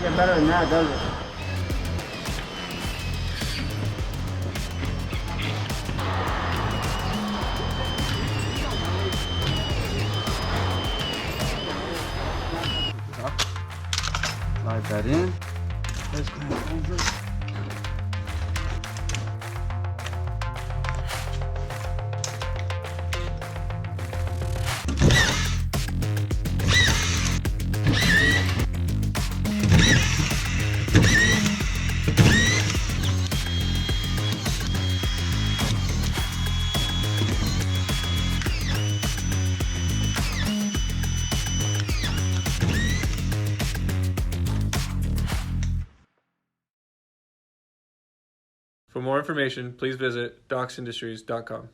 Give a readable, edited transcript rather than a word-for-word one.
Get better than that, does it? Slide that in. Let's clamp over. For more information, please visit docsindustries.com.